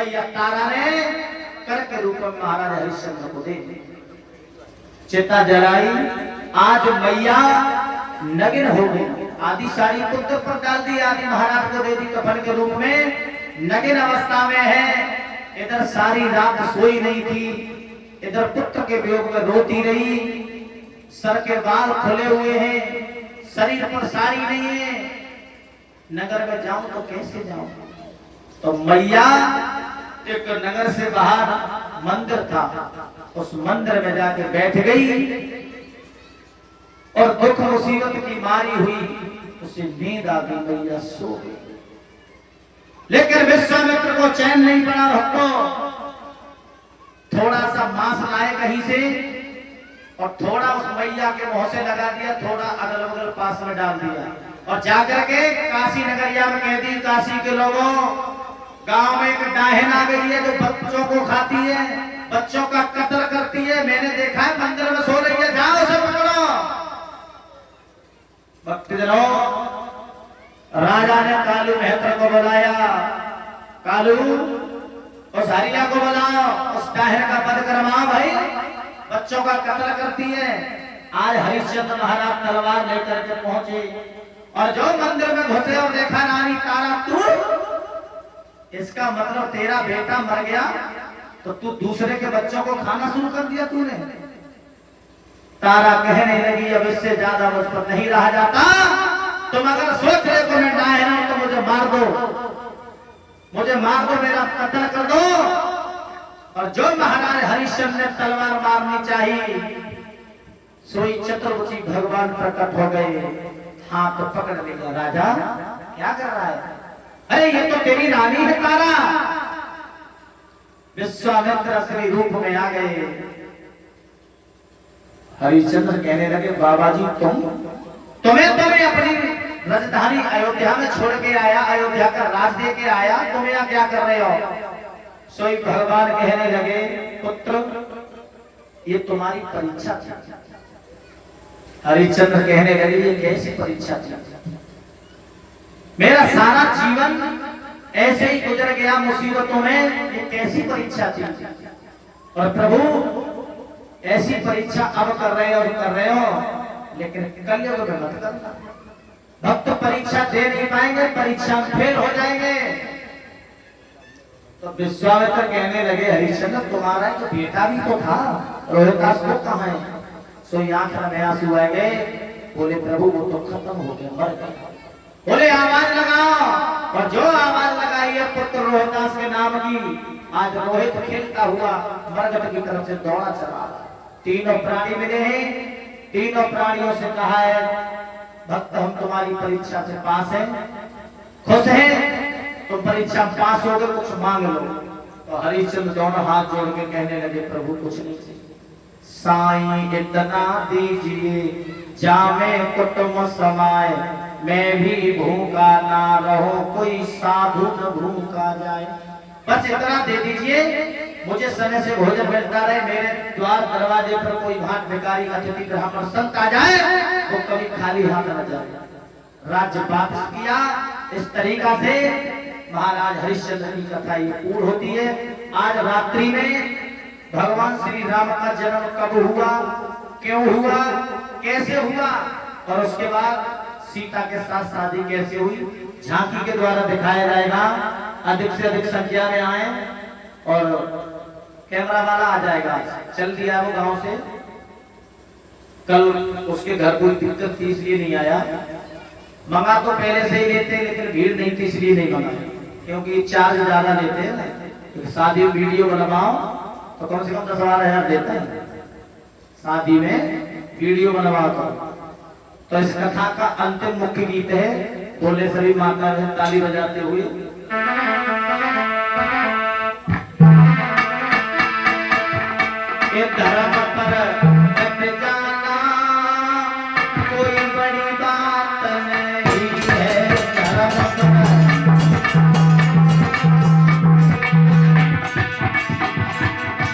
मैया तारा ने कर के रूप में महाराज हरिश्चंद्र को दे चिता जलाई। आज मैया नगिन हो गई, आदि सारी पुत्र पर डाल दी, आदि महाराज को दे दी कफन के रूप में, नगिन अवस्था में है। इधर सारी रात सोई नहीं थी, इधर पुत्र के वियोग में रोती रही, सर के बाल खुले हुए हैं, शरीर पर साड़ी नहीं है, नगर में जाऊं तो कैसे जाऊं। तो मैया एक नगर से बाहर मंदिर था, उस मंदिर में जाके बैठ गई और दुख मुसीबत की मारी हुई उसे नींद आ गई, मैया सो गई। लेकिन विश्वामित्र को चैन नहीं पड़ा। भक्तों, थोड़ा सा मांस लाए कहीं से और थोड़ा उस मैया के मुंह से लगा दिया, थोड़ा अगल बगल पास में डाल दिया और जाकर के काशी नगरिया में कह दी, काशी के लोगों, गांव में एक डाहिन आ गई है जो बच्चों को खाती है, बच्चों का कत्ल करती है, मैंने देखा है मंदिर में सो रही है, जाओ उसे पकड़ो। भक्तजनों, राजा ने कालू मेहत्र को बुलाया, कालू उस हरिया को बुलाओ, उस डाहिन का वध करवाओ भाई, बच्चों का कत्ल करती है। आज हरिश्चंद्र महाराज तलवार लेकर के पहुंचे और जो मंदिर में घुसे और देखा रानी तारा, तू, इसका मतलब तेरा बेटा मर गया तो तू दूसरे के बच्चों को खाना शुरू कर दिया तूने। तारा कहने लगी, अब इससे ज्यादा मुझ पर नहीं रहा जाता, तुम अगर सोच रहे हो मैं डाहिन हूं तो मुझे मार दो, मुझे मार दो, मेरा कत्ल कर दो। और जो महाराज हरिश्चंद्र ने तलवार मारनी चाहिए, सोई चतुर्भुजी भगवान प्रकट हो गए, हाथ पकड़ लेगा। राजा क्या कर रहा है? अरे ये तो तेरी रानी है तारा। विश्वामित्र असली रूप में आ गए। हरिश्चंद्र कहने लगे, बाबा जी तुम्हें अपनी राजधानी अयोध्या में छोड़ के आया, अयोध्या का राज दे के आया, तुम यहाँ क्या कर रहे हो? सोई भगवान कहने लगे, पुत्र ये तुम्हारी परीक्षा थी। हरिश्चंद्र कहने लगे, ये कैसी परीक्षा थी? मेरा सारा जीवन ऐसे ही गुजर गया मुसीबतों में, ये कैसी परीक्षा थी? और प्रभु ऐसी परीक्षा अब कर रहे हो, लेकिन कलयुग में मत करना। भक्त परीक्षा दे नहीं पाएंगे, परीक्षा में फेल हो जाएंगे। तो विश्वामित्र कहने लगे, हरिश्चंद्र तुम्हारा तो बेटा भी तो था, रोहितास को कहाँ है? सो आंख में आंसू आ गए। बोले प्रभु वो तो खत्म हो गया, मर गया। बोले आवाज लगाओ, और जो आवाज लगाई है पुत्र रोहितास के नाम की, आज रोहित खेलता हुआ मरघट की तरफ से दौड़ा चला। तीनों प्राणी मिले हैं, तीनों प्राणियों से कहा है, भक्त हम तुम्हारी परीक्षा से पास हैं, खुश हैं, तुम परीक्षा पास हो गए, कुछ मांग लो। तो हरिश्चंद्र दोनों हाथ जोड़ के कहने लगे, प्रभु कुछ नहीं, साईं इतना दीजिए जामे कुटुंब समाए, मैं भी भूखा ना रहूं, कोई साधु न भूखा जाए। बस इतना दे दीजिए, मुझे समय से भोजन मिलता रहे, मेरे द्वार दरवाजे पर कोई भाट भिखारी अतिथि ब्राह्मण संत आ जाए, वो कभी खाली हाथ न जाए। राज्य वापस किया। इस तरीका से महाराज हरिश्चंद्र की कथा ये पूर्ण होती है। आज रात्रि में भगवान श्री राम का जन्म कब हुआ, क्यों हुआ, कैसे हुआ, और उसके बाद सीता के साथ शादी कैसे हुई, झांकी के द्वारा दिखाया जाएगा। अधिक से अधिक संख्या में आए और कैमरा वाला आ जाएगा। चल दिया वो गांव से, कल उसके घर कोई दिक्कत थी इसलिए नहीं आया। मंगा तो पहले से ही लेते, लेकिन भीड़ नहीं थी इसलिए नहीं मंगा, क्योंकि चार्ज ज्यादा लेते हैं। शादी में वीडियो बनवाओ तो कम से कम 10-12 देते हैं, शादी में वीडियो बनवाओ। तो इस कथा का अंतिम मुख्य गीत है, बोले सभी माता ताली बजाते हुए।